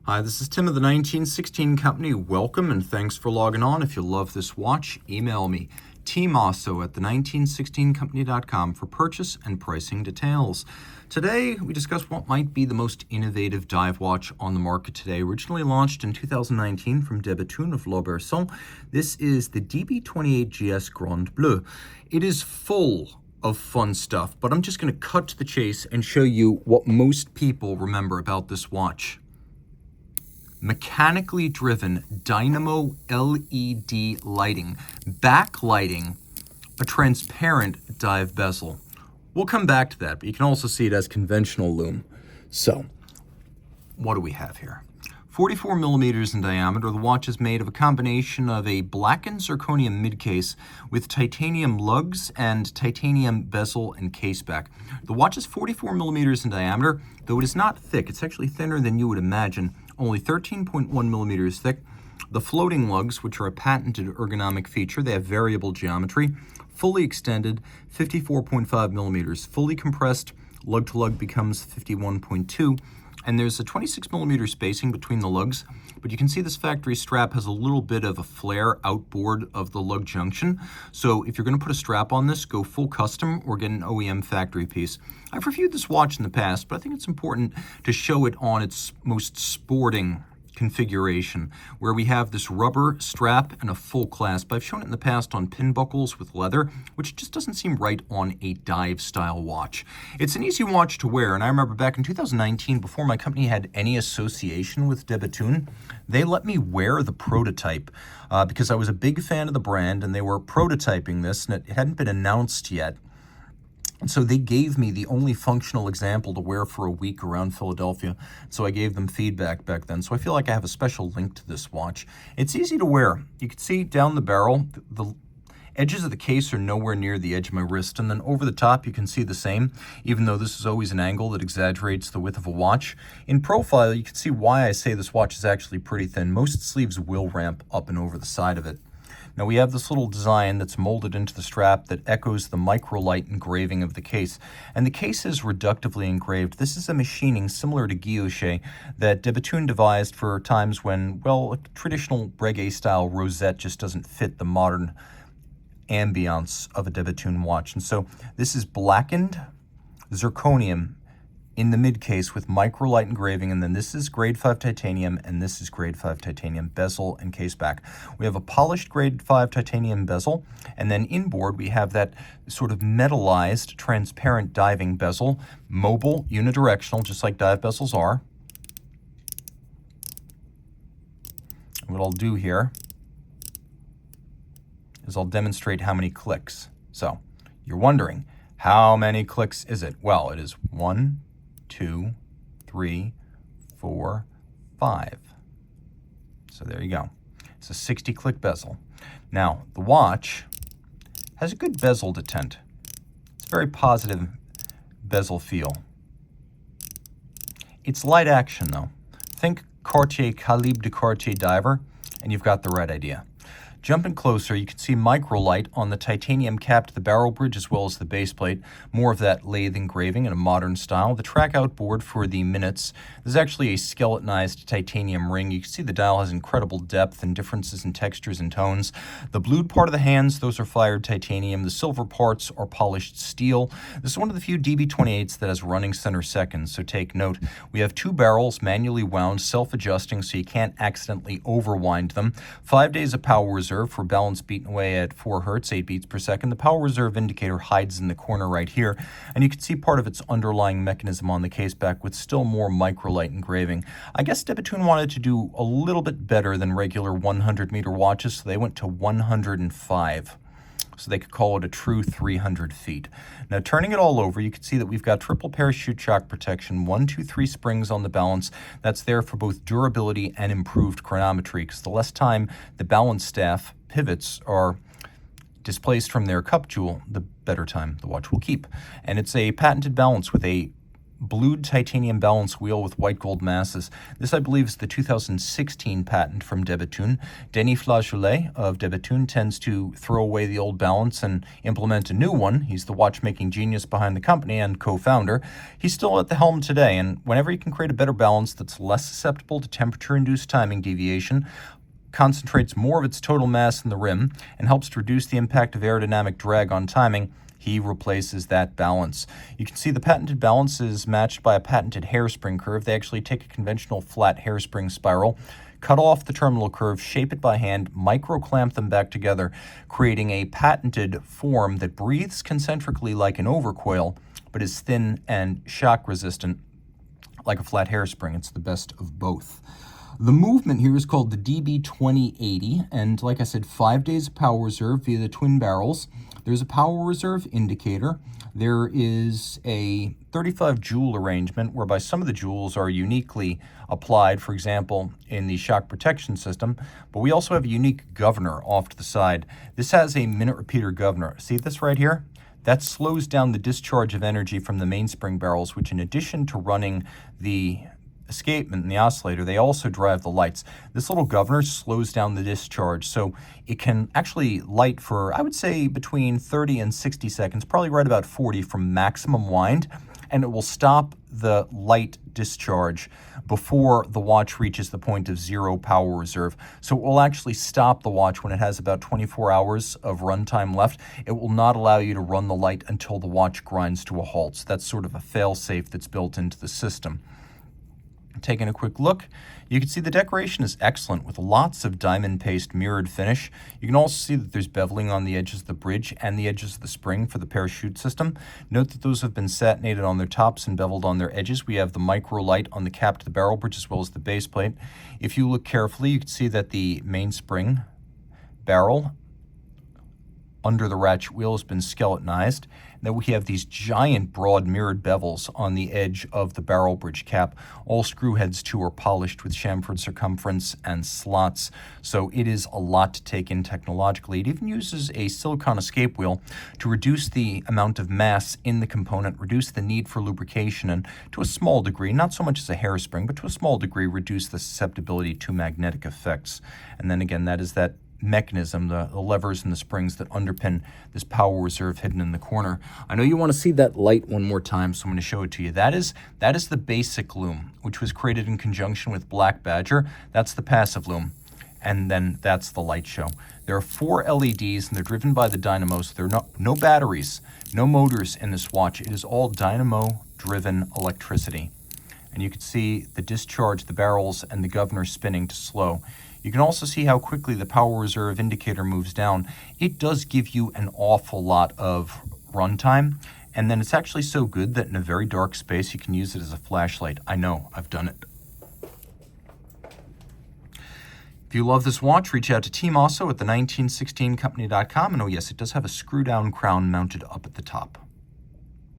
Hi, this is Tim of the 1916 Company. Welcome and thanks for logging on. If you love this watch, email me, Team Mosso at the1916company.com for purchase and pricing details. Today, we discuss what might be the most innovative dive watch on the market today. Originally launched in 2019 from Bethune of Bezel, this is the DB28GS Grand Bleu. It is full of fun stuff, but I'm just going to cut to the chase and show you what most people remember about this watch. Mechanically driven dynamo LED lighting, backlighting a transparent dive bezel. We'll come back to that, but you can also see it as conventional lume. So, what do we have here? 44 millimeters in diameter. The watch is made of a combination of a blackened zirconium midcase with titanium lugs and titanium bezel and caseback. The watch is 44 millimeters in diameter, though it is not thick. It's actually thinner than you would imagine, only 13.1 millimeters thick. The floating lugs, which are a patented ergonomic feature, they have variable geometry, fully extended, 54.5 millimeters. Fully compressed, lug-to-lug becomes 51.2. And there's a 26 millimeter spacing between the lugs, but you can see this factory strap has a little bit of a flare outboard of the lug junction. So if you're going to put a strap on this, go full custom or get an OEM factory piece. I've reviewed this watch in the past, but I think it's important to show it on its most sporting configuration, where we have this rubber strap and a full clasp. I've shown it in the past on pin buckles with leather, which just doesn't seem right on a dive style watch. It's an easy watch to wear, and I remember back in 2019, before my company had any association with Bethune, they let me wear the prototype because I was a big fan of the brand, and they were prototyping this, and it hadn't been announced yet. And so they gave me the only functional example to wear for a week around Philadelphia. So I gave them feedback back then. So I feel like I have a special link to this watch. It's easy to wear. You can see down the barrel, the edges of the case are nowhere near the edge of my wrist. And then over the top, you can see the same, even though this is always an angle that exaggerates the width of a watch. In profile, you can see why I say this watch is actually pretty thin. Most sleeves will ramp up and over the side of it. Now we have this little design that's molded into the strap that echoes the microlight engraving of the case. And the case is reductively engraved. This is a machining similar to guilloche that Bethune devised for times when, well, a traditional reggae-style rosette just doesn't fit the modern ambiance of a Bethune watch. And so this is blackened zirconium in the mid case with microlight engraving, and then this is grade 5 titanium, and this is grade 5 titanium bezel and caseback. We have a polished grade 5 titanium bezel, and then inboard we have that sort of metallized, transparent diving bezel, mobile, unidirectional, just like dive bezels are. What I'll do here is I'll demonstrate how many clicks. So you're wondering, how many clicks is it? Well, it is 1, 2, 3, 4, 5. So there you go. It's a 60 click bezel. Now, the watch has a good bezel detent. It's a very positive bezel feel. It's light action though. Think Cartier Calibre de Cartier diver, and you've got the right idea. Jumping closer, you can see microlight on the titanium cap to the barrel bridge as well as the base plate. More of that lathe engraving in a modern style. The track outboard for the minutes. This is actually a skeletonized titanium ring. You can see the dial has incredible depth and differences in textures and tones. The blued part of the hands, those are fired titanium. The silver parts are polished steel. This is one of the few DB28s that has running center seconds, so take note. We have 2 barrels manually wound, self-adjusting, so you can't accidentally overwind them. 5 days of power reserve for balance beaten away at 4 hertz, 8 beats per second. The power reserve indicator hides in the corner right here, and you can see part of its underlying mechanism on the caseback with still more microlight engraving. I guess Bethune wanted to do a little bit better than regular 100-meter watches, so they went to 105. So they could call it a true 300 feet. Now, turning it all over, you can see that we've got triple parachute shock protection, 1, 2, 3 springs on the balance. That's there for both durability and improved chronometry, because the less time the balance staff pivots are displaced from their cup jewel, the better time the watch will keep. And it's a patented balance with a blued titanium balance wheel with white gold masses. This, I believe, is the 2016 patent from de Bethune. Denis Flageolet of de Bethune tends to throw away the old balance and implement a new one. He's the watchmaking genius behind the company and co-founder. He's still at the helm today, and whenever he can create a better balance that's less susceptible to temperature-induced timing deviation, concentrates more of its total mass in the rim, and helps to reduce the impact of aerodynamic drag on timing, he replaces that balance. You can see the patented balance is matched by a patented hairspring curve. They actually take a conventional flat hairspring spiral, cut off the terminal curve, shape it by hand, micro-clamp them back together, creating a patented form that breathes concentrically like an overcoil, but is thin and shock-resistant like a flat hairspring. It's the best of both. The movement here is called the DB2880, and like I said, 5 days of power reserve via the twin barrels. There's a power reserve indicator. There is a 35 joule arrangement whereby some of the joules are uniquely applied, for example, in the shock protection system, but we also have a unique governor off to the side. This has a minute repeater governor. See this right here? That slows down the discharge of energy from the mainspring barrels, which in addition to running the escapement and the oscillator, they also drive the lights. This little governor slows down the discharge, so it can actually light for, I would say, between 30 and 60 seconds, probably right about 40 from maximum wind, and it will stop the light discharge before the watch reaches the point of zero power reserve. So it will actually stop the watch when it has about 24 hours of runtime left. It will not allow you to run the light until the watch grinds to a halt. So that's sort of a fail-safe that's built into the system. Taking a quick look, you can see the decoration is excellent with lots of diamond paste mirrored finish. You can also see that there's beveling on the edges of the bridge and the edges of the spring for the parachute system. Note that those have been satinated on their tops and beveled on their edges. We have the micro light on the cap to the barrel bridge as well as the base plate. If you look carefully, you can see that the mainspring barrel under the ratchet wheel has been skeletonized. Then we have these giant broad mirrored bevels on the edge of the barrel bridge cap. All screw heads too are polished with chamfered circumference and slots, so it is a lot to take in technologically. It even uses a silicone escape wheel to reduce the amount of mass in the component, reduce the need for lubrication, and to a small degree, not so much as a hairspring, but to a small degree, reduce the susceptibility to magnetic effects. And then again, that is that mechanism, the levers and the springs that underpin this power reserve hidden in the corner. I know you want to see that light one more time, so I'm going to show it to you. That is the basic loom, which was created in conjunction with Black Badger. That's the passive loom. And then that's the light show. There are 4 LEDs, and they're driven by the dynamo, so there are no batteries, no motors in this watch. It is all dynamo-driven electricity. And you can see the discharge, the barrels, and the governor spinning to slow. You can also see how quickly the power reserve indicator moves down. It does give you an awful lot of runtime, and then it's actually so good that in a very dark space you can use it as a flashlight. I know, I've done it. If you love this watch, reach out to Team Mosso at the 1916company.com, and oh yes, it does have a screw-down crown mounted up at the top.